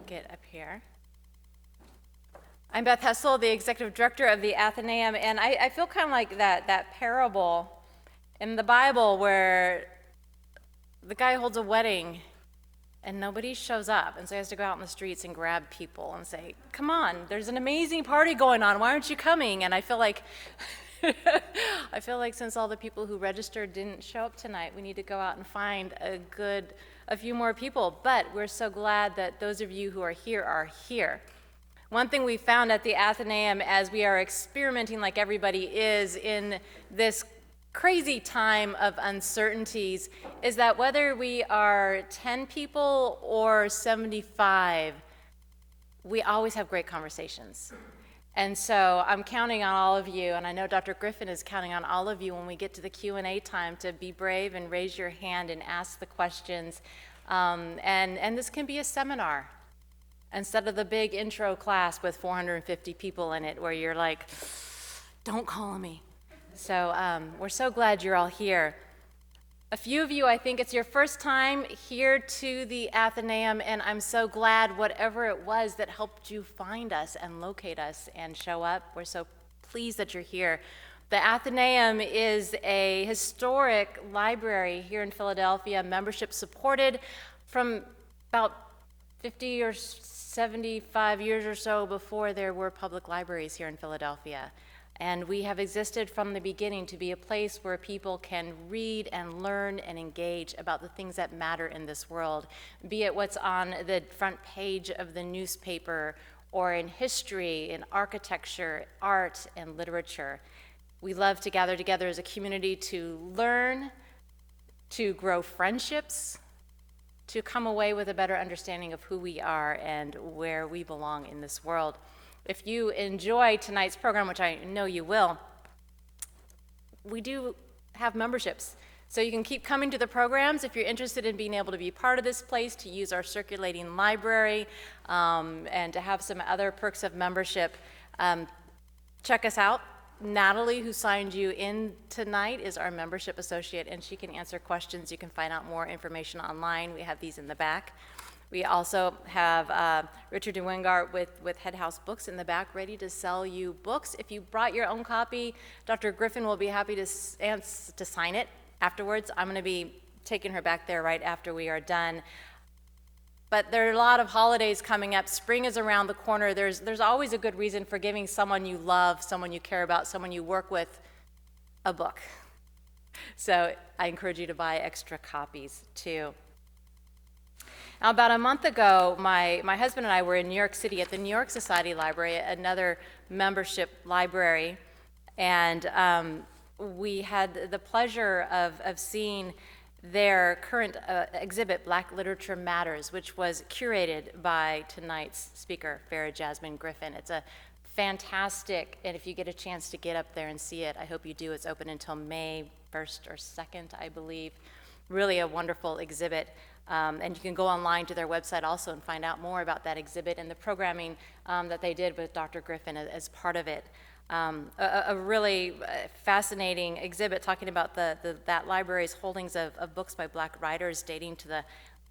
get up here. I'm Beth Hessel, the executive director of the Athenaeum, and I feel kind of like that parable in the Bible where the guy holds a wedding and nobody shows up, and so he has to go out in the streets and grab people and say, come on, there's an amazing party going on, why aren't you coming? And I feel like since all the people who registered didn't show up tonight, we need to go out and find a few more people. But we're so glad that those of you who are here are here. One thing we found at the Athenaeum as we are experimenting like everybody is in this crazy time of uncertainties is that whether we are 10 people or 75, we always have great conversations. And so I'm counting on all of you, and I know Dr. Griffin is counting on all of you when we get to the Q&A time to be brave and raise your hand and ask the questions. And this can be a seminar instead of the big intro class with 450 people in it where you're like, don't call on me. So we're so glad you're all here. A few of you, I think it's your first time here to the Athenaeum, and I'm so glad whatever it was that helped you find us and locate us and show up. We're so pleased that you're here. The Athenaeum is a historic library here in Philadelphia, membership supported from about 50 or 75 years or so before there were public libraries here in Philadelphia. And we have existed from the beginning to be a place where people can read and learn and engage about the things that matter in this world, be it what's on the front page of the newspaper or in history, in architecture, art, and literature. We love to gather together as a community to learn, to grow friendships, to come away with a better understanding of who we are and where we belong in this world. If you enjoy tonight's program, which I know you will, we do have memberships. So you can keep coming to the programs if you're interested in being able to be part of this place, to use our circulating library, and to have some other perks of membership. Check us out. Natalie, who signed you in tonight, is our membership associate, and she can answer questions. You can find out more information online. We have these in the back. We also have Richard de Wingart with Head House Books in the back, ready to sell you books. If you brought your own copy, Dr. Griffin will be happy to sign it afterwards. I'm going to be taking her back there right after we are done. But there are a lot of holidays coming up. Spring is around the corner. There's always a good reason for giving someone you love, someone you care about, someone you work with, a book. So I encourage you to buy extra copies too. Now, about a month ago, my husband and I were in New York City at the New York Society Library, another membership library, and we had the pleasure of seeing their current exhibit, Black Literature Matters, which was curated by tonight's speaker, Farah Jasmine Griffin. It's a fantastic, and if you get a chance to get up there and see it, I hope you do. It's open until May 1st or 2nd, I believe. Really a wonderful exhibit. And you can go online to their website also and find out more about that exhibit and the programming that they did with Dr. Griffin as part of it. A really fascinating exhibit talking about that library's holdings of books by Black writers dating to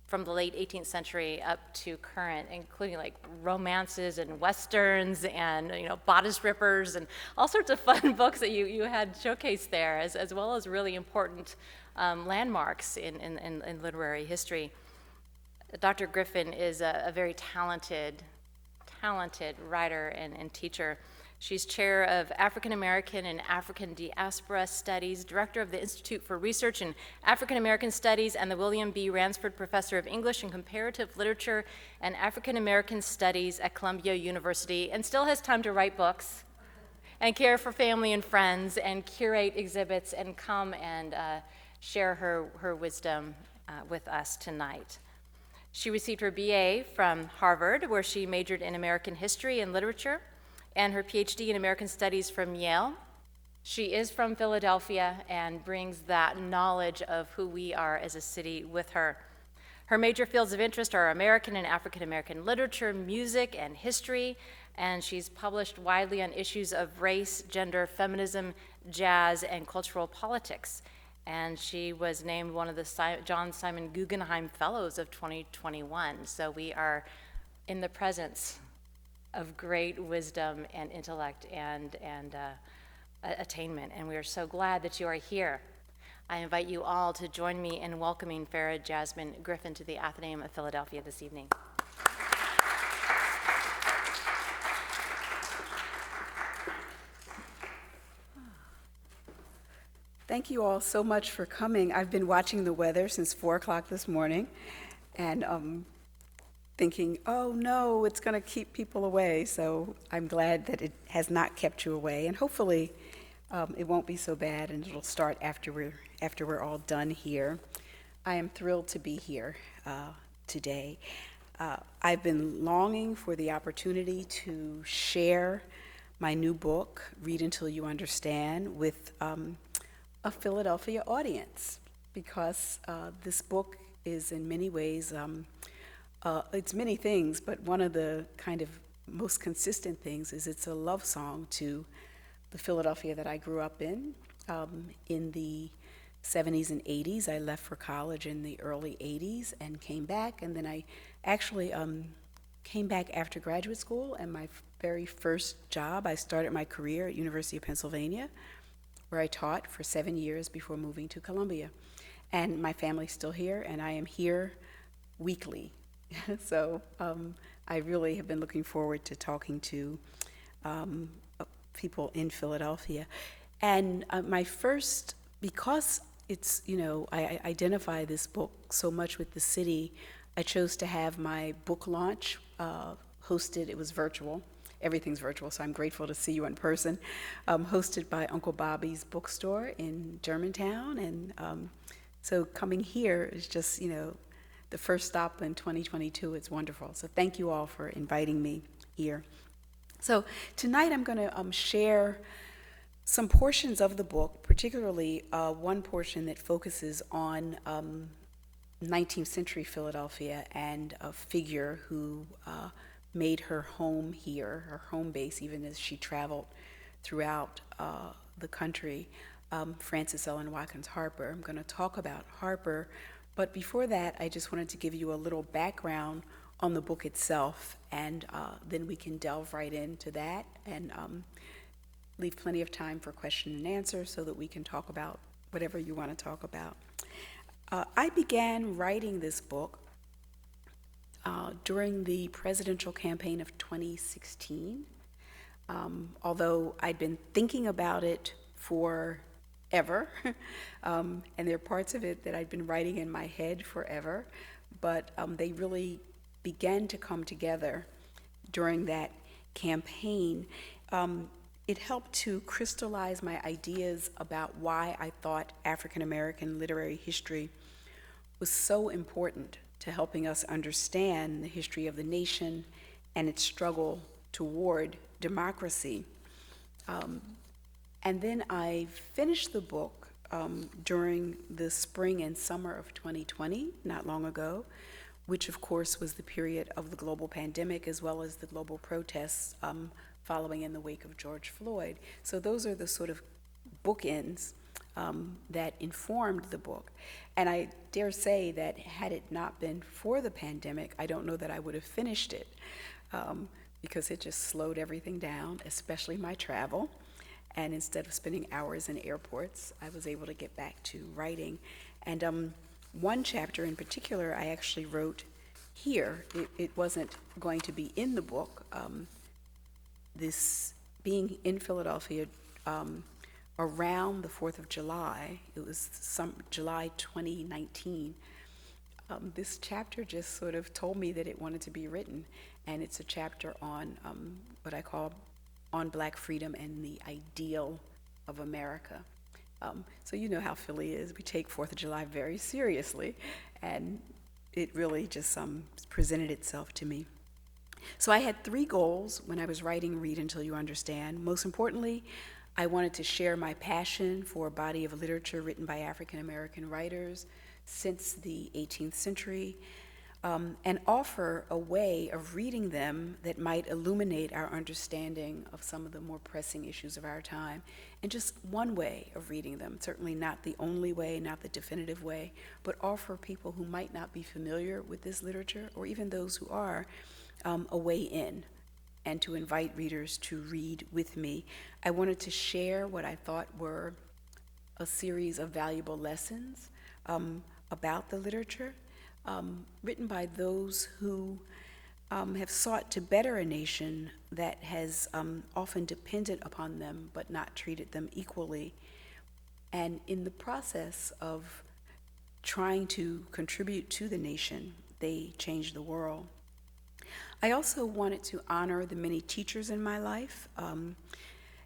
from the late 18th century up to current, including like romances and westerns and bodice rippers and all sorts of fun books that you had showcased there, as well as really important landmarks in literary history. Dr. Griffin is a very talented writer and teacher. She's chair of African American and African Diaspora Studies, director of the Institute for Research in African American Studies, and the William B. Ransford Professor of English and Comparative Literature and African American Studies at Columbia University, and still has time to write books and care for family and friends and curate exhibits and come and share her wisdom with us tonight. She received her BA from Harvard, where she majored in American history and literature, and her PhD in American Studies from Yale. She is from Philadelphia and brings that knowledge of who we are as a city with her. Her major fields of interest are American and African American literature, music, and history, and she's published widely on issues of race, gender, feminism, jazz, and cultural politics. And she was named one of the John Simon Guggenheim Fellows of 2021. So we are in the presence of great wisdom and intellect and attainment, and we are so glad that you are here. I invite you all to join me in welcoming Farah Jasmine Griffin to the Athenaeum of Philadelphia this evening. Thank you all so much for coming. I've been watching the weather since 4 o'clock this morning and thinking, oh no, it's going to keep people away. So I'm glad that it has not kept you away, and hopefully it won't be so bad and it'll start after we're all done here. I am thrilled to be here today. I've been longing for the opportunity to share my new book, Read Until You Understand, with a Philadelphia audience, because this book is in many ways, it's many things, but one of the kind of most consistent things is it's a love song to the Philadelphia that I grew up in the 70s and 80s. I left for college in the early 80s and came back, and then I actually came back after graduate school, and my very first job, I started my career at University of Pennsylvania, where I taught for 7 years before moving to Columbia. And my family's still here, and I am here weekly. So I really have been looking forward to talking to people in Philadelphia. And because it's, I identify this book so much with the city, I chose to have my book launch hosted. It was virtual. Everything's virtual, so I'm grateful to see you in person. Hosted by Uncle Bobby's bookstore in Germantown, and so coming here is just, the first stop in 2022. It's wonderful. So thank you all for inviting me here. So tonight I'm going to share some portions of the book, particularly one portion that focuses on 19th century Philadelphia and a figure who made her home here, her home base, even as she traveled throughout the country, Frances Ellen Watkins Harper. I'm going to talk about Harper, but before that, I just wanted to give you a little background on the book itself, and then we can delve right into that and leave plenty of time for question and answer so that we can talk about whatever you want to talk about. I began writing this book during the presidential campaign of 2016, although I'd been thinking about it forever, and there are parts of it that I'd been writing in my head forever, but they really began to come together during that campaign. It helped to crystallize my ideas about why I thought African American literary history was so important to helping us understand the history of the nation and its struggle toward democracy. And then I finished the book during the spring and summer of 2020, not long ago, which of course was the period of the global pandemic as well as the global protests following in the wake of George Floyd. So those are the sort of bookends that informed the book. And I dare say that had it not been for the pandemic, I don't know that I would have finished it because it just slowed everything down, especially my travel. And instead of spending hours in airports, I was able to get back to writing. And one chapter in particular I actually wrote here. It wasn't going to be in the book. This being in Philadelphia around the 4th of July, it was July 2019, this chapter just sort of told me that it wanted to be written, and it's a chapter on what I call on Black freedom and the ideal of America. So you know how Philly is. We take 4th of July very seriously, and it really just presented itself to me. So I had 3 goals when I was writing Read Until You Understand. Most importantly, I wanted to share my passion for a body of literature written by African American writers since the 18th century, and offer a way of reading them that might illuminate our understanding of some of the more pressing issues of our time. And just one way of reading them, certainly not the only way, not the definitive way, but offer people who might not be familiar with this literature, or even those who are, a way in and to invite readers to read with me. I wanted to share what I thought were a series of valuable lessons about the literature, written by those who have sought to better a nation that has often depended upon them but not treated them equally. And in the process of trying to contribute to the nation, they changed the world. I also wanted to honor the many teachers in my life,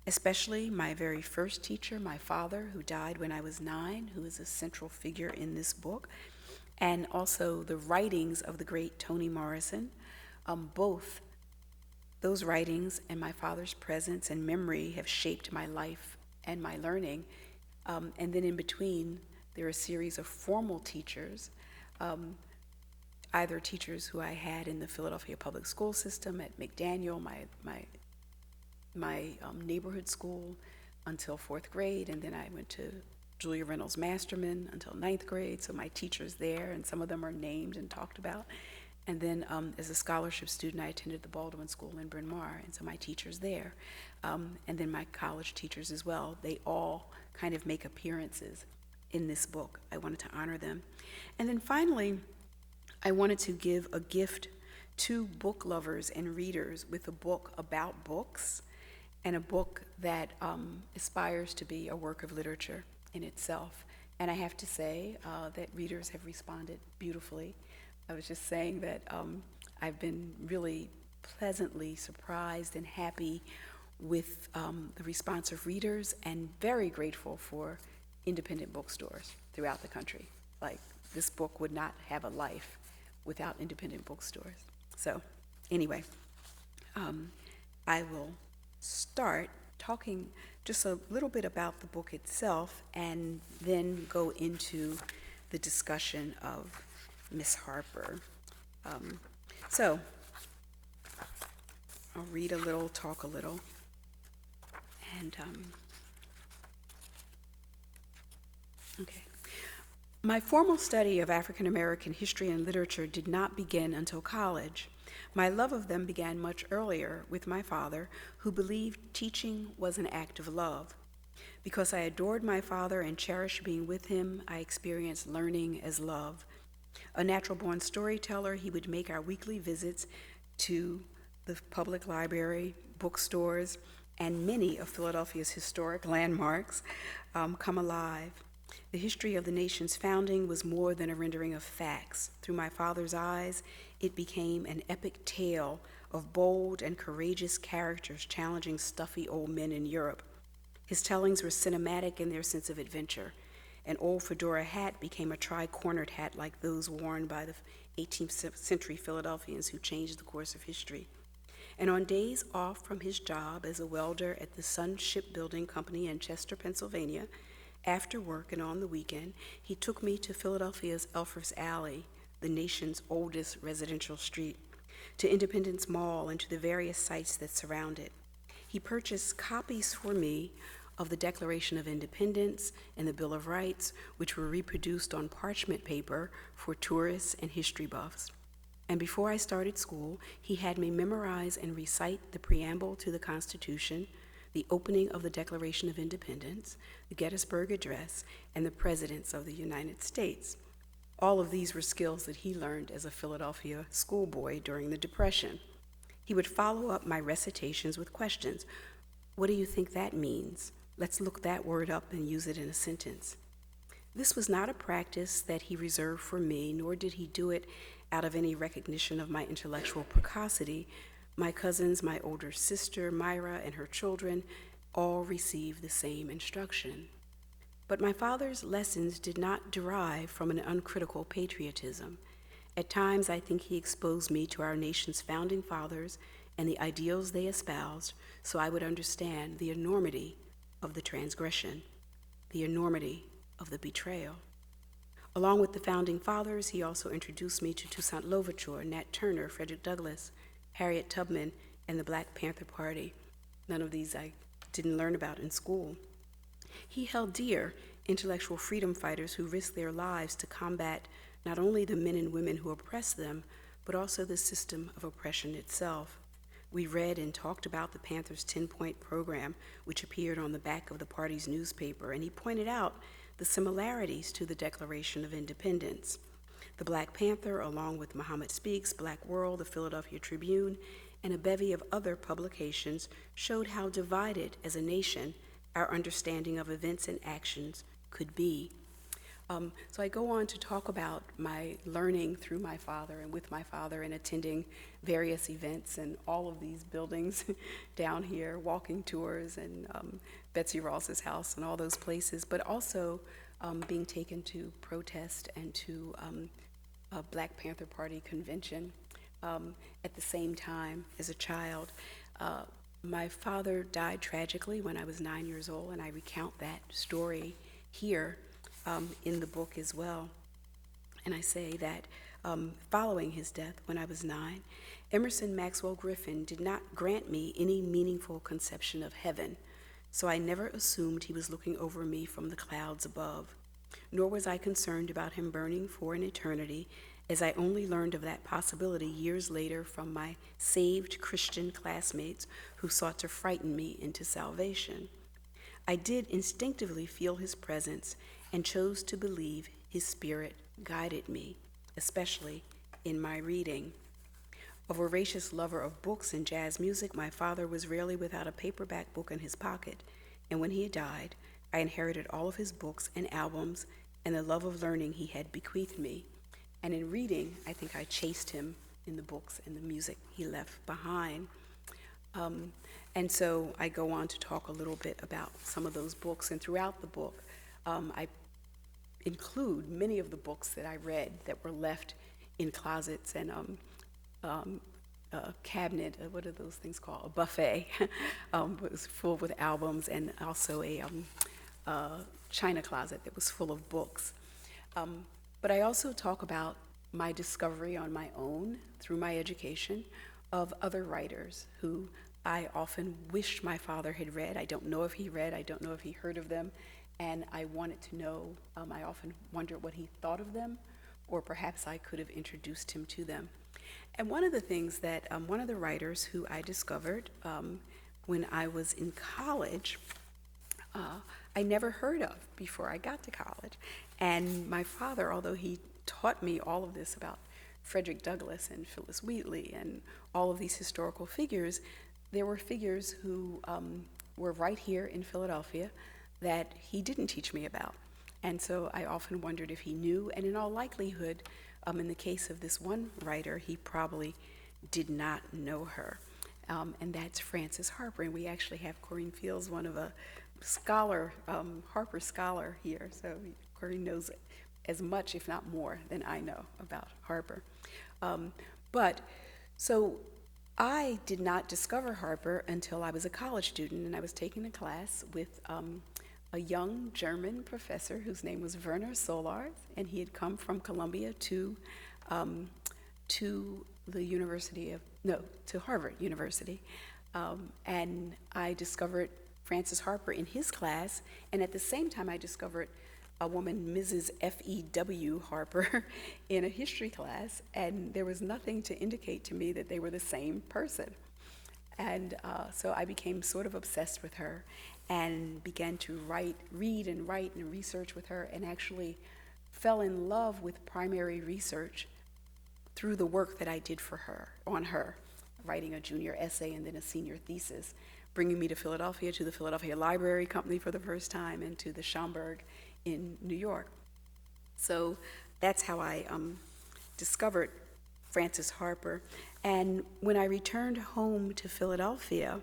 especially my very first teacher, my father, who died when I was 9, who is a central figure in this book, and also the writings of the great Toni Morrison. Both those writings and my father's presence and memory have shaped my life and my learning. And then in between, there are a series of formal teachers, either teachers who I had in the Philadelphia public school system at McDaniel, my neighborhood school, until 4th grade, and then I went to Julia Reynolds Masterman until 9th grade, so my teachers there, and some of them are named and talked about. And then as a scholarship student, I attended the Baldwin School in Bryn Mawr, and so my teachers there. And then my college teachers as well. They all kind of make appearances in this book. I wanted to honor them. And then finally, I wanted to give a gift to book lovers and readers with a book about books and a book that aspires to be a work of literature in itself. And I have to say that readers have responded beautifully. I was just saying that I've been really pleasantly surprised and happy with the response of readers, and very grateful for independent bookstores throughout the country. Like, this book would not have a life without independent bookstores. So anyway, I will start talking just a little bit about the book itself and then go into the discussion of Miss Harper. So I'll read a little, talk a little, and okay. My formal study of African American history and literature did not begin until college. My love of them began much earlier with my father, who believed teaching was an act of love. Because I adored my father and cherished being with him, I experienced learning as love. A natural-born storyteller, he would make our weekly visits to the public library, bookstores, and many of Philadelphia's historic landmarks come alive. The history of the nation's founding was more than a rendering of facts. Through my father's eyes, it became an epic tale of bold and courageous characters challenging stuffy old men in Europe. His tellings were cinematic in their sense of adventure. An old fedora hat became a tri-cornered hat like those worn by the 18th century Philadelphians who changed the course of history. And on days off from his job as a welder at the Sun Shipbuilding Company in Chester, Pennsylvania, after work and on the weekend, he took me to Philadelphia's Elfreth's Alley, the nation's oldest residential street, to Independence Mall and to the various sites that surround it. He purchased copies for me of the Declaration of Independence and the Bill of Rights, which were reproduced on parchment paper for tourists and history buffs. And before I started school, he had me memorize and recite the preamble to the Constitution, the opening of the Declaration of Independence, the Gettysburg Address, and the Presidents of the United States. All of these were skills that he learned as a Philadelphia schoolboy during the Depression. He would follow up my recitations with questions. What do you think that means? Let's look that word up and use it in a sentence. This was not a practice that he reserved for me, nor did he do it out of any recognition of my intellectual precocity. My cousins, my older sister, Myra, and her children all received the same instruction. But my father's lessons did not derive from an uncritical patriotism. At times, I think he exposed me to our nation's founding fathers and the ideals they espoused, so I would understand the enormity of the transgression, the enormity of the betrayal. Along with the founding fathers, he also introduced me to Toussaint Louverture, Nat Turner, Frederick Douglass, Harriet Tubman, and the Black Panther Party. None of these I didn't learn about in school. He held dear intellectual freedom fighters who risked their lives to combat not only the men and women who oppressed them, but also the system of oppression itself. We read and talked about the Panthers' 10-point program, which appeared on the back of the party's newspaper, and he pointed out the similarities to the Declaration of Independence. The Black Panther, along with Muhammad Speaks, Black World, the Philadelphia Tribune, and a bevy of other publications, showed how divided as a nation our understanding of events and actions could be. So I go on to talk about my learning through my father and with my father and attending various events and all of these buildings down here, walking tours and Betsy Ross's house and all those places, but also being taken to protest and to a Black Panther Party convention at the same time as a child. My father died tragically when I was 9 years old, and I recount that story here in the book as well. And I say that following his death when I was 9, Emerson Maxwell Griffin did not grant me any meaningful conception of heaven, so I never assumed he was looking over me from the clouds above, nor was I concerned about him burning for an eternity, as I only learned of that possibility years later from my saved Christian classmates who sought to frighten me into salvation. I did instinctively feel his presence and chose to believe his spirit guided me, especially in my reading. A voracious lover of books and jazz music, my father was rarely without a paperback book in his pocket, and when he died, I inherited all of his books and albums and the love of learning he had bequeathed me. And in reading, I think I chased him in the books and the music he left behind. And so I go on to talk a little bit about some of those books, and throughout the book, I include many of the books that I read that were left in closets and a cabinet, what are those things called? A buffet. It was full with albums, and also a china closet that was full of books. But I also talk about my discovery on my own through my education of other writers who I often wished my father had read. I don't know if he read, I don't know if he heard of them, and I wanted to know. I often wondered what he thought of them, or perhaps I could have introduced him to them. And one of the things that one of the writers who I discovered when I was in college, I never heard of before I got to college. And my father, although he taught me all of this about Frederick Douglass and Phyllis Wheatley and all of these historical figures, there were figures who were right here in Philadelphia that he didn't teach me about. And so I often wondered if he knew, and in all likelihood, in the case of this one writer, he probably did not know her. And that's Frances Harper, and we actually have Corinne Fields, one of a scholar, Harper scholar here, so Corinne knows as much, if not more, than I know about Harper. So I did not discover Harper until I was a college student, and I was taking a class with a young German professor whose name was Werner Solars, and he had come from Columbia to Harvard University. And I discovered Frances Harper in his class, and at the same time I discovered a woman, Mrs. F.E.W. Harper, in a history class, and there was nothing to indicate to me that they were the same person. And so I became sort of obsessed with her and began to read and write and research with her, and actually fell in love with primary research through the work that I did on her, writing a junior essay and then a senior thesis, bringing me to Philadelphia, to the Philadelphia Library Company for the first time, and to the Schomburg in New York. So that's how I discovered Frances Harper. And when I returned home to Philadelphia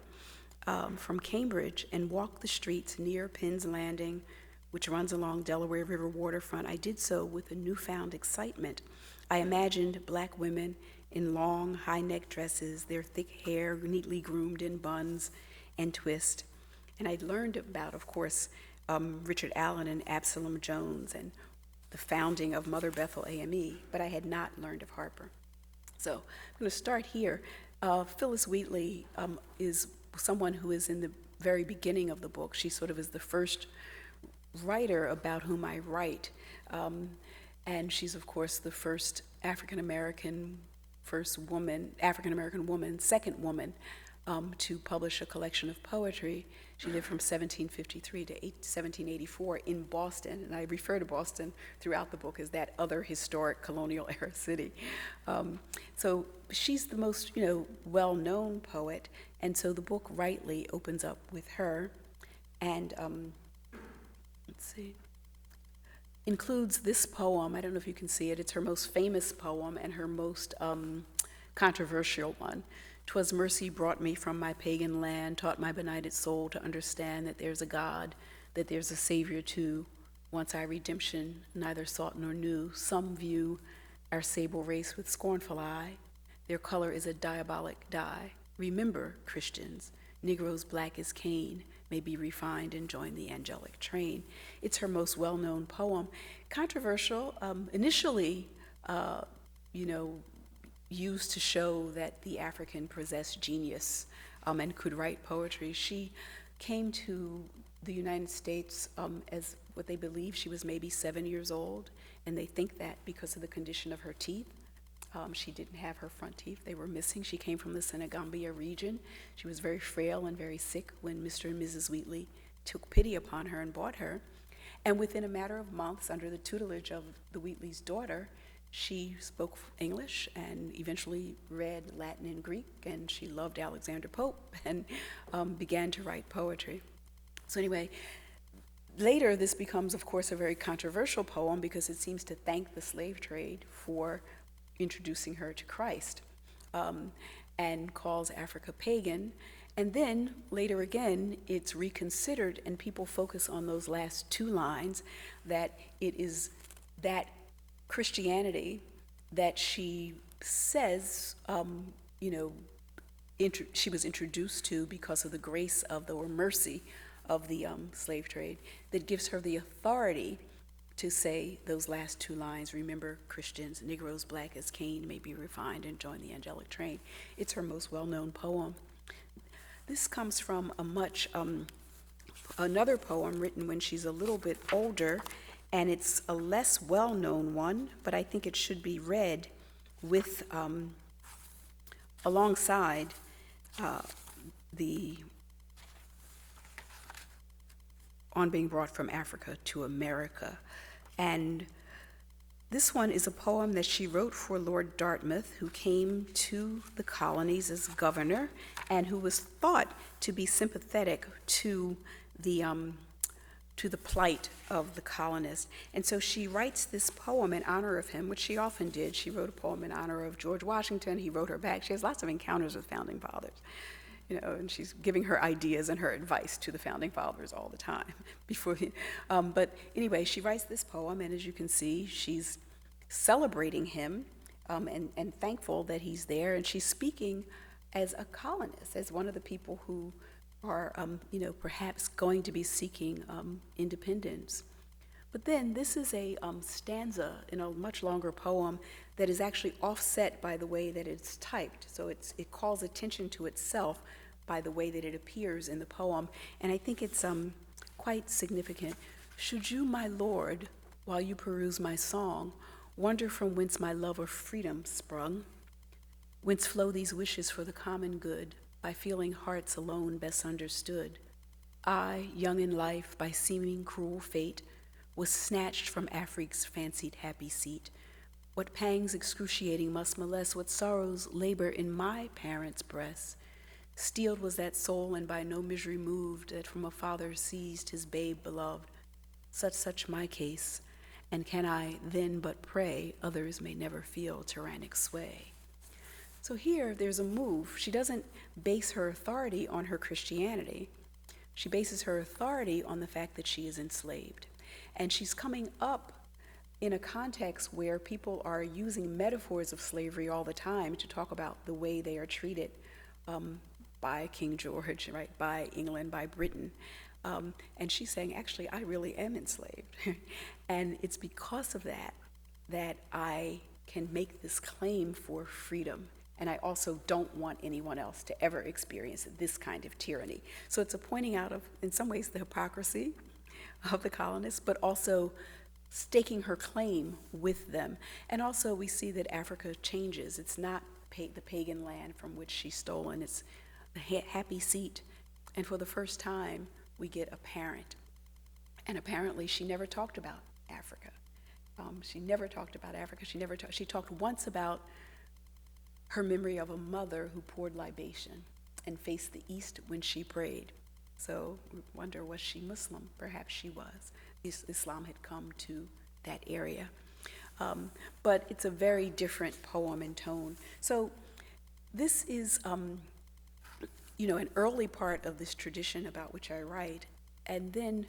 from Cambridge and walked the streets near Penn's Landing, which runs along Delaware River waterfront, I did so with a newfound excitement. I imagined Black women in long, high-neck dresses, their thick hair neatly groomed in buns and twists. And I'd learned about, of course, Richard Allen and Absalom Jones and the founding of Mother Bethel AME, but I had not learned of Harper. So I'm going to start here. Phyllis Wheatley is someone who is in the very beginning of the book. She sort of is the first writer about whom I write. And she's, of course, the first African-American first woman, African-American woman, second woman to publish a collection of poetry. She lived from 1753 to 1784 in Boston, and I refer to Boston throughout the book as that other historic colonial era city. So she's the most, well-known poet, and so the book rightly opens up with her, and let's see, includes this poem. I don't know if you can see it. It's her most famous poem and her most controversial one. "'Twas mercy brought me from my pagan land, taught my benighted soul to understand that there's a God, that there's a Savior too. Once I redemption neither sought nor knew. Some view our sable race with scornful eye. Their color is a diabolic dye. Remember, Christians, Negroes black as Cain may be refined and join the angelic train." It's her most well-known poem. Controversial, initially, used to show that the African possessed genius and could write poetry. She came to the United States as what they believe she was maybe 7 years old, and they think that because of the condition of her teeth. She didn't have her front teeth, they were missing. She came from the Senegambia region. She was very frail and very sick when Mr. and Mrs. Wheatley took pity upon her and bought her. And within a matter of months, under the tutelage of the Wheatley's daughter, she spoke English and eventually read Latin and Greek, and she loved Alexander Pope and began to write poetry. So anyway, later this becomes, of course, a very controversial poem because it seems to thank the slave trade for introducing her to Christ, and calls Africa pagan. And then later again, it's reconsidered and people focus on those last two lines, that it is that Christianity that she says, she was introduced to because of the grace of the, or mercy of the slave trade, that gives her the authority to say those last two lines, "Remember, Christians, Negroes black as Cain may be refined and join the angelic train." It's her most well-known poem. This comes from another poem written when she's a little bit older, and it's a less well-known one, but I think it should be read with, alongside the On Being Brought from Africa to America. And this one is a poem that she wrote for Lord Dartmouth, who came to the colonies as governor and who was thought to be sympathetic to the plight of the colonists. And so she writes this poem in honor of him, which she often did. She wrote a poem in honor of George Washington. He wrote her back. She has lots of encounters with founding fathers, and she's giving her ideas and her advice to the founding fathers all the time. But anyway, she writes this poem, and as you can see, she's celebrating him and thankful that he's there, and she's speaking as a colonist, as one of the people who are, perhaps going to be seeking independence. But then this is a stanza in a much longer poem that is actually offset by the way that it's typed. So it calls attention to itself by the way that it appears in the poem. And I think it's quite significant. "Should you, my lord, while you peruse my song, wonder from whence my love of freedom sprung, whence flow these wishes for the common good, by feeling hearts alone best understood, I, young in life, by seeming cruel fate, was snatched from Afrique's fancied happy seat. What pangs excruciating must molest, what sorrows labor in my parents' breast. Steeled was that soul, and by no misery moved, that from a father seized his babe beloved. Such my case, and can I then but pray others may never feel tyrannic sway." So here, there's a move. She doesn't base her authority on her Christianity. She bases her authority on the fact that she is enslaved. And she's coming up in a context where people are using metaphors of slavery all the time to talk about the way they are treated by King George, right, by England, by Britain. And she's saying, actually, I really am enslaved. And it's because of that that I can make this claim for freedom. And I also don't want anyone else to ever experience this kind of tyranny. So it's a pointing out of, in some ways, the hypocrisy of the colonists, but also staking her claim with them. And also we see that Africa changes. It's not the pagan land from which she's stolen. It's a happy seat. And for the first time, we get a parent. And apparently, she never talked about Africa. She never talked about Africa. She talked once about her memory of a mother who poured libation and faced the east when she prayed. So we wonder, was she Muslim? Perhaps she was. Islam had come to that area. But it's a very different poem in tone. So this is, an early part of this tradition about which I write, and then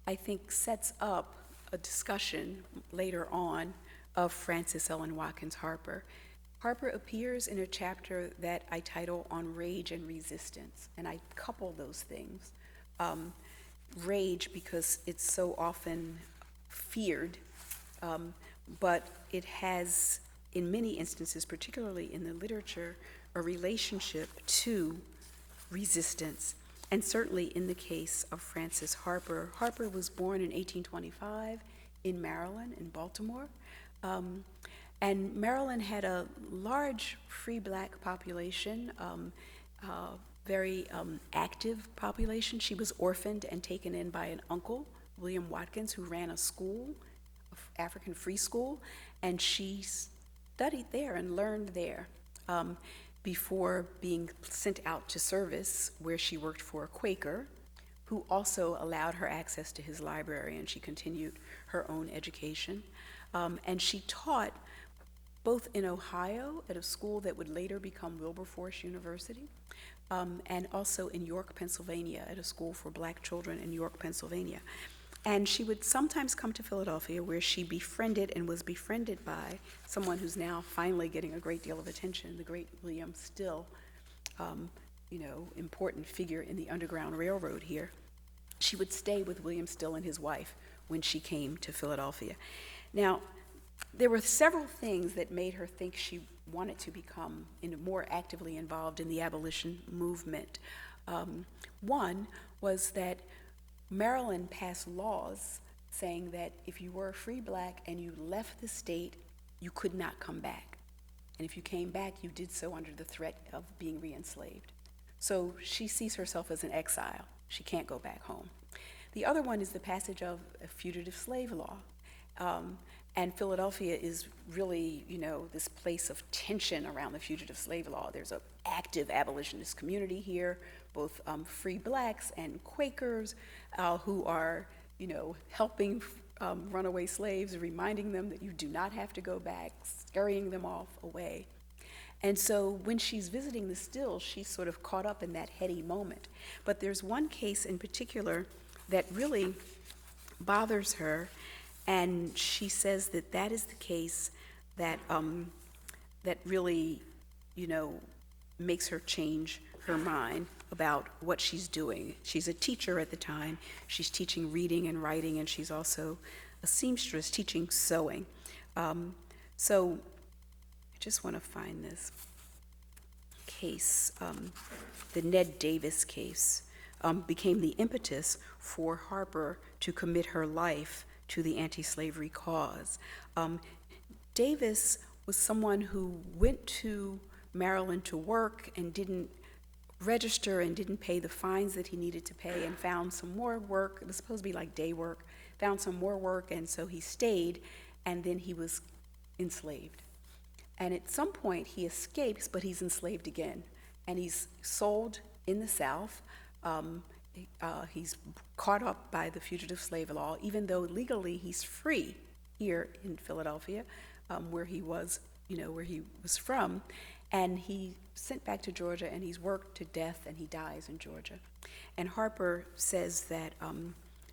I think sets up a discussion later on of Frances Ellen Watkins Harper. Harper appears in a chapter that I title On Rage and Resistance, and I couple those things. Rage, because it's so often feared, but it has, in many instances, particularly in the literature, a relationship to resistance. And certainly in the case of Frances Harper, Harper was born in 1825 in Maryland, in Baltimore. And Maryland had a large free black population, very active population. She was orphaned and taken in by an uncle, William Watkins, who ran a school, African free school, and she studied there and learned there before being sent out to service, where she worked for a Quaker, who also allowed her access to his library, and she continued her own education. And she taught both in Ohio at a school that would later become Wilberforce University, and also in York, Pennsylvania, at a school for black children in York, Pennsylvania. And she would sometimes come to Philadelphia, where she befriended and was befriended by someone who's now finally getting a great deal of attention, the great William Still, important figure in the Underground Railroad here. She would stay with William Still and his wife when she came to Philadelphia. Now, there were several things that made her think she wanted to become more actively involved in the abolition movement. One was that Maryland passed laws saying that if you were a free black and you left the state, you could not come back. And if you came back, you did so under the threat of being re-enslaved. So she sees herself as an exile. She can't go back home. The other one is the passage of a fugitive slave law. And Philadelphia is really, this place of tension around the fugitive slave law. There's an active abolitionist community here, both free blacks and Quakers who are, helping runaway slaves, reminding them that you do not have to go back, scurrying them off away. And so when she's visiting the Stills, she's sort of caught up in that heady moment. But there's one case in particular that really bothers her, and she says that that is the case that that really, makes her change her mind about what she's doing. She's a teacher at the time. She's teaching reading and writing, and she's also a seamstress teaching sewing. So I just want to find this case. The Ned Davis case became the impetus for Harper to commit her life to the anti-slavery cause. Davis was someone who went to Maryland to work and didn't register and didn't pay the fines that he needed to pay, and found some more work. It was supposed to be like day work, found some more work, and so he stayed, and then he was enslaved. And at some point he escapes, but he's enslaved again, and he's sold in the South. He's caught up by the fugitive slave law, even though legally he's free here in Philadelphia, where he was, where he was from. And he sent back to Georgia, and he's worked to death, and he dies in Georgia. And Harper says that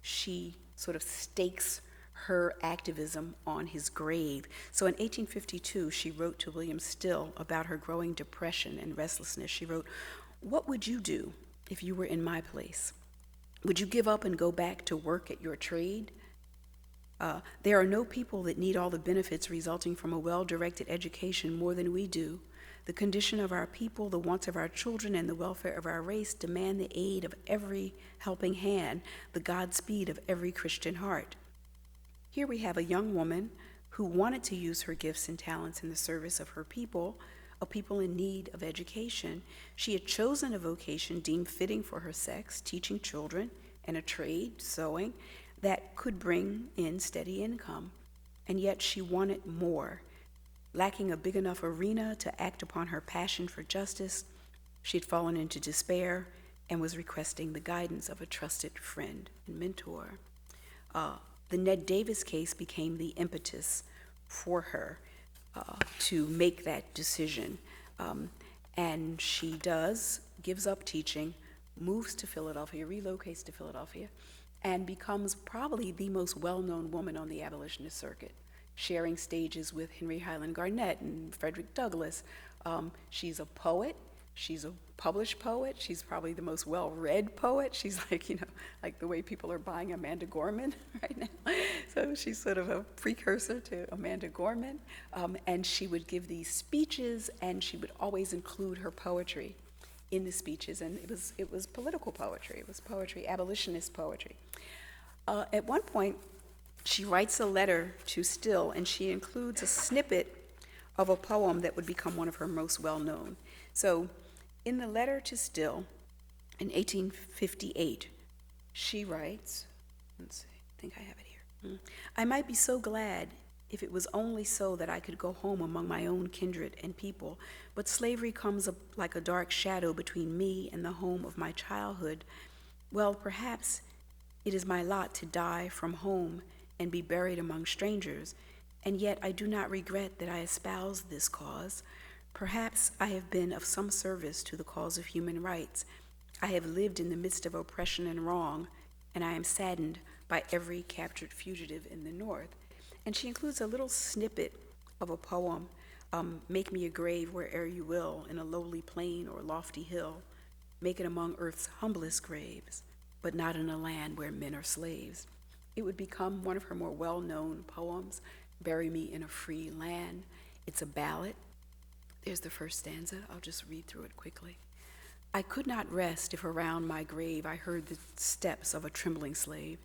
she sort of stakes her activism on his grave. So in 1852, she wrote to William Still about her growing depression and restlessness. She wrote, "What would you do if you were in my place? Would you give up and go back to work at your trade? There are no people that need all the benefits resulting from a well-directed education more than we do. The condition of our people, the wants of our children, and the welfare of our race demand the aid of every helping hand, the Godspeed of every Christian heart." Here we have a young woman who wanted to use her gifts and talents in the service of her people, of people in need of education. She had chosen a vocation deemed fitting for her sex, teaching children, and a trade, sewing, that could bring in steady income. And yet she wanted more. Lacking a big enough arena to act upon her passion for justice, she had fallen into despair and was requesting the guidance of a trusted friend and mentor. The Ned Davis case became the impetus for her to make that decision. And she gives up teaching, moves to Philadelphia, relocates to Philadelphia, and becomes probably the most well-known woman on the abolitionist circuit, sharing stages with Henry Highland Garnett and Frederick Douglass. She's a poet. She's a published poet. She's probably the most well-read poet. She's like, like the way people are buying Amanda Gorman right now. So she's sort of a precursor to Amanda Gorman. And she would give these speeches, and she would always include her poetry in the speeches. And it was political poetry. It was poetry, abolitionist poetry. At one point, she writes a letter to Still, and she includes a snippet of a poem that would become one of her most well-known. So in the letter to Still in 1858, she writes, let's see, I think I have it here. I might be so glad if it was only so that I could go home among my own kindred and people, but slavery comes up like a dark shadow between me and the home of my childhood. Well, perhaps it is my lot to die from home and be buried among strangers, and yet I do not regret that I espoused this cause. Perhaps I have been of some service to the cause of human rights. I have lived in the midst of oppression and wrong, and I am saddened by every captured fugitive in the North. And she includes a little snippet of a poem, Make me a grave where'er you will, in a lowly plain or lofty hill. Make it among earth's humblest graves, but not in a land where men are slaves. It would become one of her more well-known poems, Bury Me in a Free Land. It's a ballad. There's the first stanza. I'll just read through it quickly. I could not rest if around my grave I heard the steps of a trembling slave.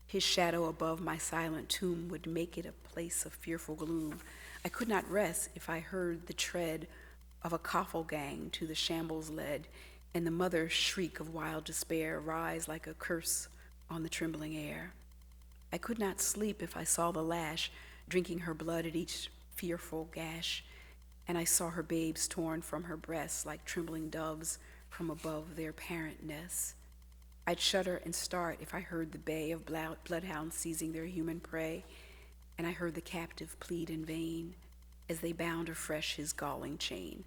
His shadow above my silent tomb would make it a place of fearful gloom. I could not rest if I heard the tread of a coffle gang to the shambles led, and the mother's shriek of wild despair rise like a curse on the trembling air. I could not sleep if I saw the lash drinking her blood at each fearful gash, and I saw her babes torn from her breasts like trembling doves from above their parent nests. I'd shudder and start if I heard the bay of bloodhounds seizing their human prey, and I heard the captive plead in vain as they bound afresh his galling chain.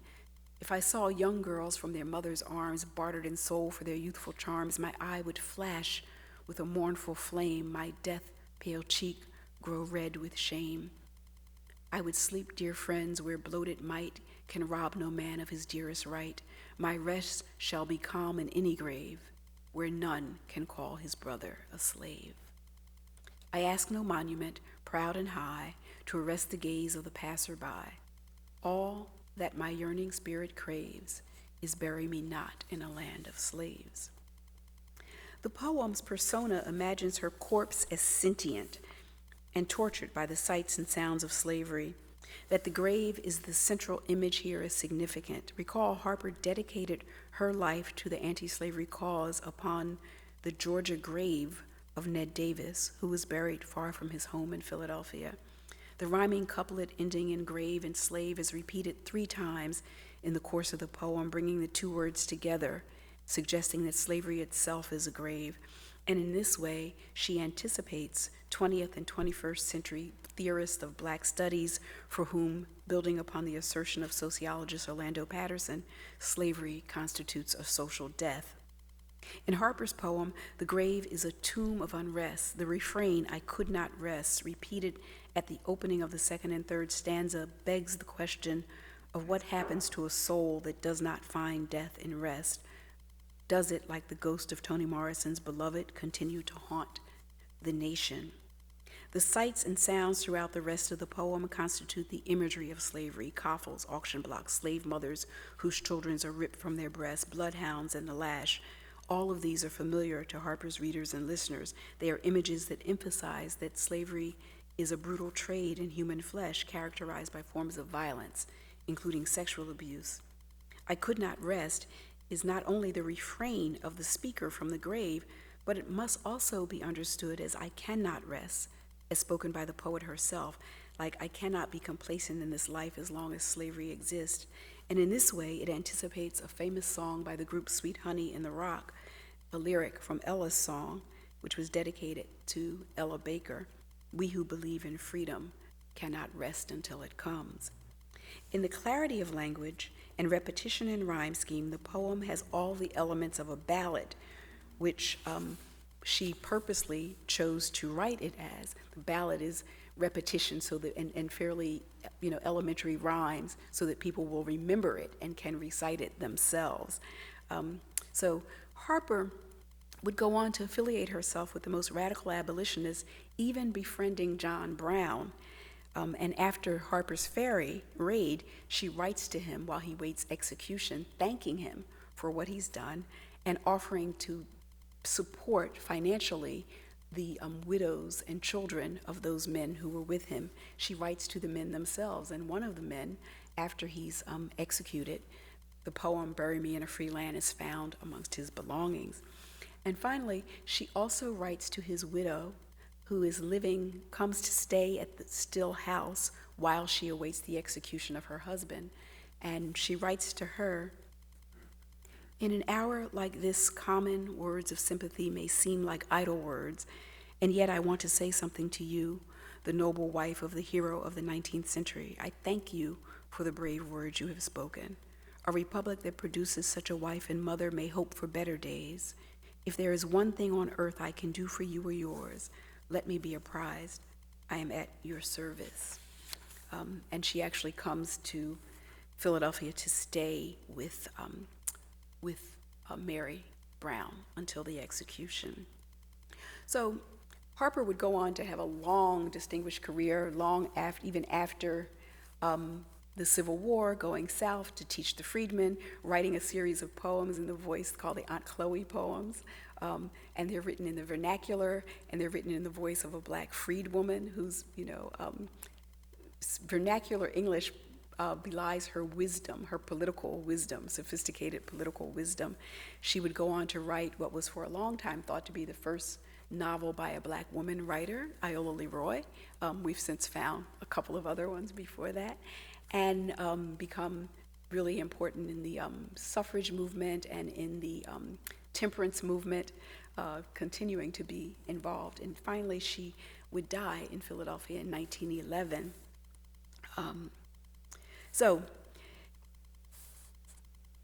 If I saw young girls from their mother's arms bartered and sold for their youthful charms, my eye would flash with a mournful flame, my death-pale cheek grow red with shame. I would sleep, dear friends, where bloated might can rob no man of his dearest right. My rest shall be calm in any grave, where none can call his brother a slave. I ask no monument, proud and high, to arrest the gaze of the passer-by. All that my yearning spirit craves is bury me not in a land of slaves. The poem's persona imagines her corpse as sentient and tortured by the sights and sounds of slavery. That the grave is the central image here is significant. Recall Harper dedicated her life to the anti-slavery cause upon the Georgia grave of Ned Davis, who was buried far from his home in Philadelphia. The rhyming couplet ending in grave and slave is repeated 3 times in the course of the poem, bringing the 2 words together, suggesting that slavery itself is a grave. And in this way, she anticipates 20th and 21st century theorists of Black studies for whom, building upon the assertion of sociologist Orlando Patterson, slavery constitutes a social death. In Harper's poem, the grave is a tomb of unrest. The refrain, I could not rest, repeated at the opening of the 2nd and 3rd stanza, begs the question of what happens to a soul that does not find death in rest. Does it, like the ghost of Toni Morrison's beloved, continue to haunt the nation? The sights and sounds throughout the rest of the poem constitute the imagery of slavery: coffles, auction blocks, slave mothers whose children are ripped from their breasts, bloodhounds, and the lash. All of these are familiar to Harper's readers and listeners. They are images that emphasize that slavery is a brutal trade in human flesh characterized by forms of violence including sexual abuse. I could not rest is not only the refrain of the speaker from the grave, but it must also be understood as I cannot rest, as spoken by the poet herself, like I cannot be complacent in this life as long as slavery exists. And in this way, it anticipates a famous song by the group Sweet Honey in the Rock, a lyric from Ella's song, which was dedicated to Ella Baker, "We who believe in freedom cannot rest until it comes." In the clarity of language and repetition in rhyme scheme, the poem has all the elements of a ballad, which she purposely chose to write it as. The ballad is repetition so that and fairly elementary rhymes so that people will remember it and can recite it themselves. So Harper would go on to affiliate herself with the most radical abolitionists, even befriending John Brown. And after Harper's Ferry raid, she writes to him while he waits execution, thanking him for what he's done and offering to support financially the widows and children of those men who were with him. She writes to the men themselves, and one of the men, after he's executed, the poem "Bury Me in a Free Land" is found amongst his belongings. And finally, she also writes to his widow, who is living, comes to stay at the still house while she awaits the execution of her husband. And she writes to her, "In an hour like this, common words of sympathy may seem like idle words, and yet I want to say something to you, the noble wife of the hero of the 19th century. I thank you for the brave words you have spoken. A republic that produces such a wife and mother may hope for better days. If there is one thing on earth I can do for you or yours, let me be apprised. I am at your service." And she actually comes to Philadelphia to stay with Mary Brown until the execution. So Harper would go on to have a long, distinguished career, even after the Civil War, going south to teach the freedmen, writing a series of poems in the voice called the Aunt Chloe poems. And they're written in the vernacular, and they're written in the voice of a black freedwoman whose, vernacular English belies her wisdom, her political wisdom, sophisticated political wisdom. She would go on to write what was for a long time thought to be the first novel by a black woman writer, Iola Leroy. We've since found a couple of other ones before that, and become really important in the suffrage movement and in the temperance movement, continuing to be involved. And finally, she would die in Philadelphia in 1911. So,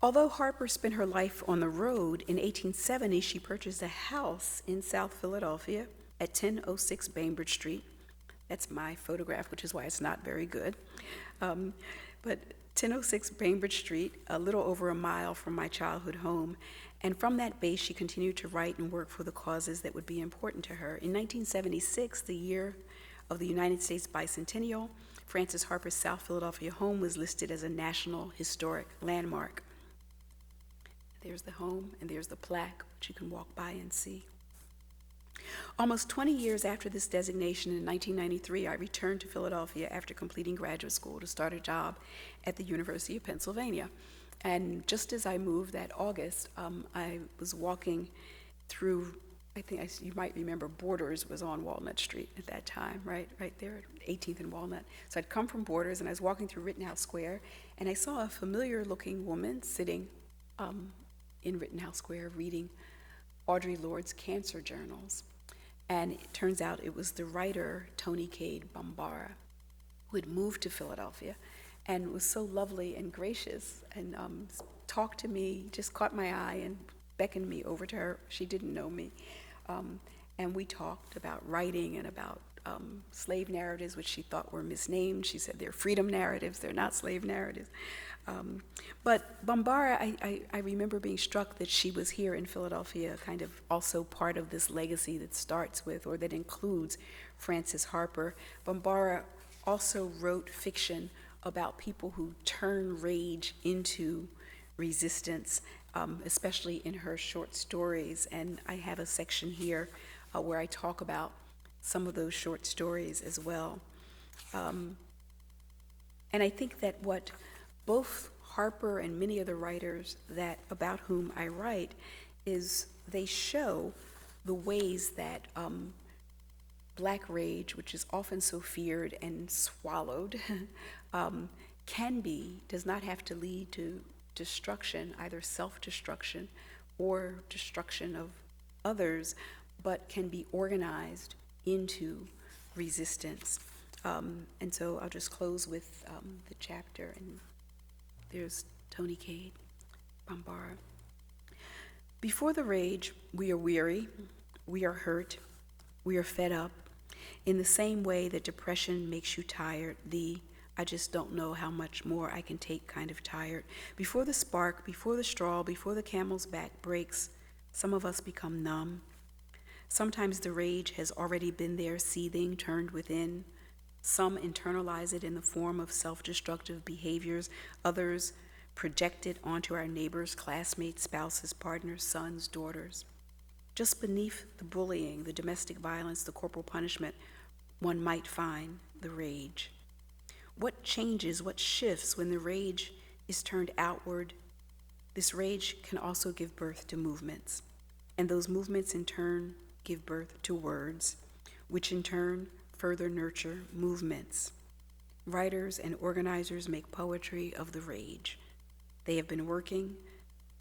although Harper spent her life on the road, in 1870 she purchased a house in South Philadelphia at 1006 Bainbridge Street. That's my photograph, which is why it's not very good. But 1006 Bainbridge Street, a little over a mile from my childhood home. And from that base, she continued to write and work for the causes that would be important to her. In 1976, the year of the United States bicentennial, Frances Harper's South Philadelphia home was listed as a National Historic Landmark. There's the home, and there's the plaque, which you can walk by and see. Almost 20 years after this designation, in 1993, I returned to Philadelphia after completing graduate school to start a job at the University of Pennsylvania. And just as I moved that August, I was walking through, you might remember, Borders was on Walnut Street at that time, right there at 18th and Walnut. So I'd come from Borders, and I was walking through Rittenhouse Square, and I saw a familiar-looking woman sitting in Rittenhouse Square reading Audre Lorde's cancer journals. And it turns out it was the writer, Toni Cade Bambara, who had moved to Philadelphia and was so lovely and gracious and talked to me, just caught my eye and beckoned me over to her. She didn't know me. And we talked about writing and about slave narratives, which she thought were misnamed. She said they're freedom narratives, they're not slave narratives. But Bambara, I remember being struck that she was here in Philadelphia, kind of also part of this legacy that starts with, or that includes, Frances Harper. Bambara also wrote fiction about people who turn rage into resistance, especially in her short stories. And I have a section here where I talk about some of those short stories as well. And I think that what both Harper and many other writers about whom I write is they show the ways that Black rage, which is often so feared and swallowed, does not have to lead to destruction, either self-destruction or destruction of others, but can be organized into resistance. And so I'll just close with the chapter, and there's Toni Cade, Bombara. Before the rage, we are weary, we are hurt, we are fed up. In the same way that depression makes you tired, I just don't know how much more I can take kind of tired. Before the spark, before the straw, before the camel's back breaks, some of us become numb. Sometimes the rage has already been there, seething, turned within. Some internalize it in the form of self-destructive behaviors. Others project it onto our neighbors, classmates, spouses, partners, sons, daughters. Just beneath the bullying, the domestic violence, the corporal punishment, one might find the rage. What changes, what shifts when the rage is turned outward? This rage can also give birth to movements, and those movements in turn give birth to words, which in turn further nurture movements. Writers and organizers make poetry of the rage. They have been working,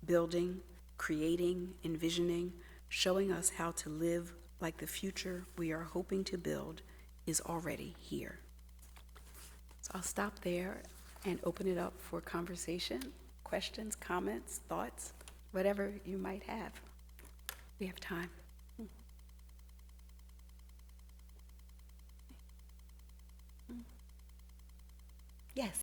building, creating, envisioning, showing us how to live like the future we are hoping to build is already here. So I'll stop there and open it up for conversation, questions, comments, thoughts, whatever you might have. We have time.